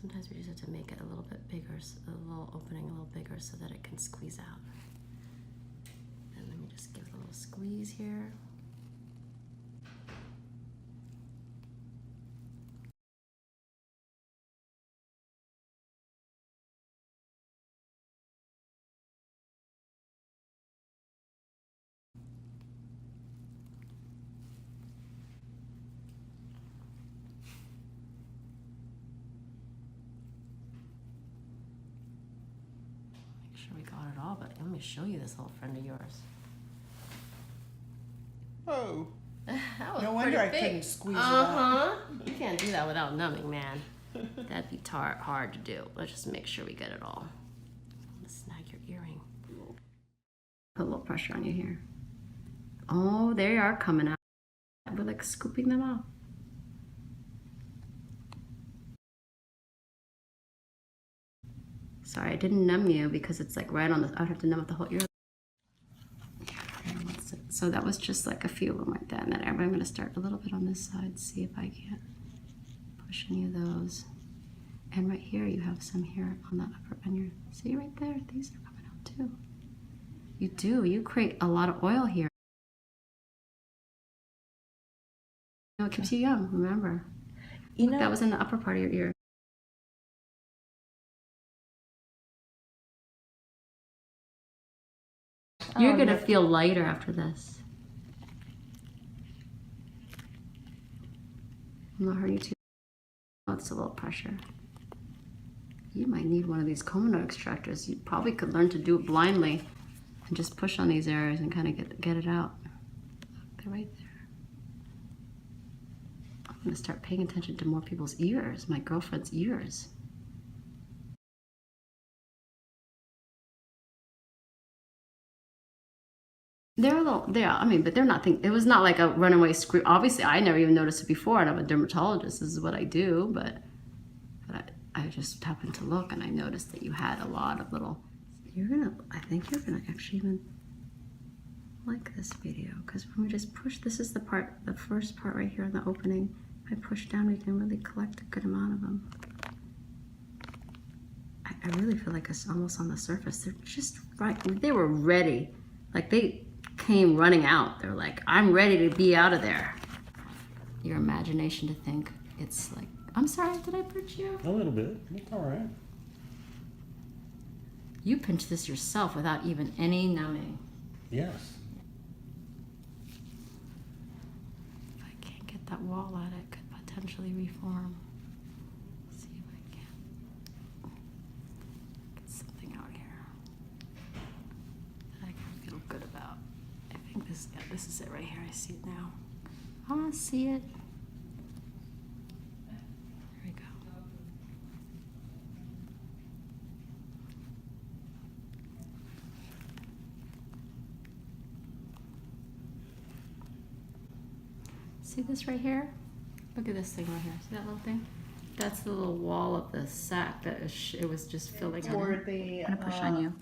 Sometimes we just have to make it a little bit bigger, a little opening a little bigger so that it can squeeze out. And let me just give it a little squeeze here. Sure we got it all, but let me show you this little friend of yours. Oh. That was no wonder I big. couldn't squeeze it out. You can't do that without numbing, man. That'd be hard to do. Let's just make sure we get it all. Let's snag your earring. Put a little pressure on you here. Oh, they are coming out. We're like scooping them out. Sorry, I didn't numb you because it's like right on the, I'd have to numb up the whole ear. So that was just like a few of them like that. And then I'm gonna start a little bit on this side, see if I can't push any of those. And right here, you have some here on the upper, on your, see right there, these are coming out too. You do, you create a lot of oil here. No, it keeps you young, remember. You Look, know, that was in the upper part of your ear. You're gonna feel lighter after this. I'm not hurting you too. Oh, it's a little pressure. You might need one of these comb extractors. You probably could learn to do it blindly and just push on these areas and kind of get it out. Look, they're right there. I'm gonna start paying attention to more people's ears, my girlfriend's ears. They're a little, I mean, but they're not, it was not like a runaway scream. Obviously, I never even noticed it before, and I'm a dermatologist. This is what I do, but I just happened to look, and I noticed that you had a lot of little, I think you're gonna actually even like this video, because when we just push, this is the part, the first part right here in the opening. If I push down, we can really collect a good amount of them. I really feel like it's almost on the surface. They're just right, they were ready. Like they came running out. They're like, I'm ready to be out of there. Your imagination to think it's like, I'm sorry, did I pinch you? A little bit. It's all right. You pinched this yourself without even any numbing. Yes. If I can't get that wall out, it could potentially reform. Let's see if I can get something out here that I can feel good about. I think this, yeah, this is it right here. I see it now. I see it. There we go. See this right here? Look at this thing right here. See that little thing? That's the little wall of the sac that it was just filling for in. the I'm gonna push on you.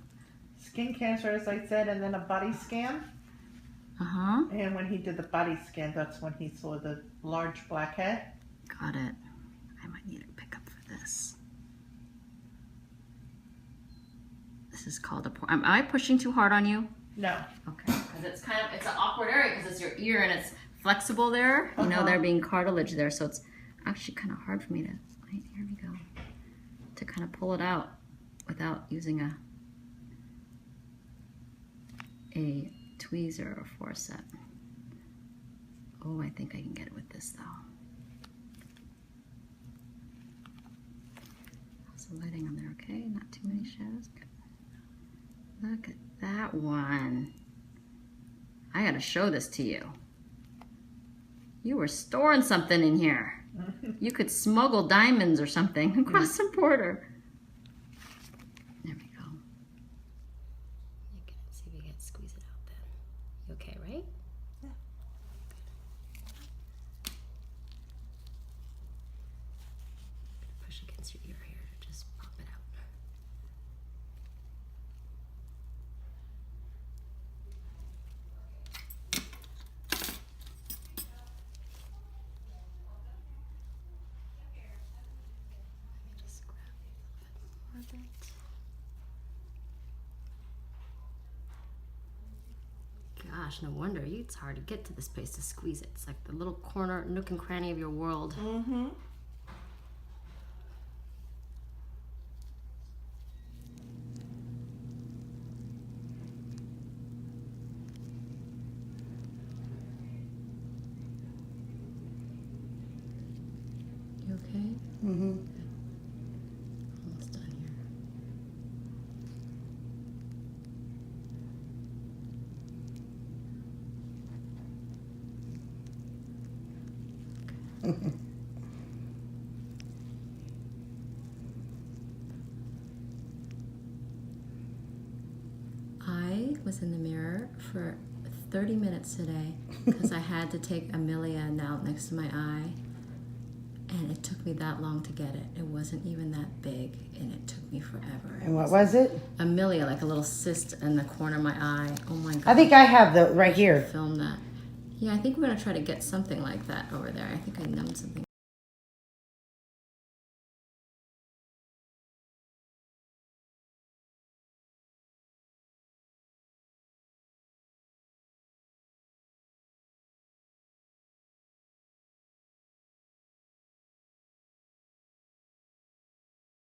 skin cancer, as I said, and then a body scan. Uh-huh. And when he did the body scan, that's when he saw the large blackhead. Got it. I might need a pickup for this. This is called a, am I pushing too hard on you? No. Okay. Because it's kind of, it's an awkward area because it's your ear and it's flexible there. You know, there being cartilage there, so it's actually kind of hard for me to, right, here we go, to kind of pull it out without using a tweezer or forceps. Oh, I think I can get it with this though. How's the lighting on there? Okay, not too many shadows. Good. Look at that one. I gotta show this to you. You were storing something in here. You could smuggle diamonds or something across the border. There we go. You can see if we can squeeze it out then. You okay, right? Yeah. Push against your ear here to just pop it out. Just grab gosh, no wonder. It's hard to get to this place to squeeze it. It's like the little corner, nook and cranny of your world. Mm-hmm. You okay? Mm-hmm. Almost done here. I was in the mirror for 30 minutes today because I had to take Amelia out next to my eye, and it took me that long to get it. It wasn't even that big, and it took me forever. And what was it? Amelia, like a little cyst in the corner of my eye. Oh my god. I think I have the right here. Film that. Yeah, I think we're gonna try to get something like that over there. I think I numbed something.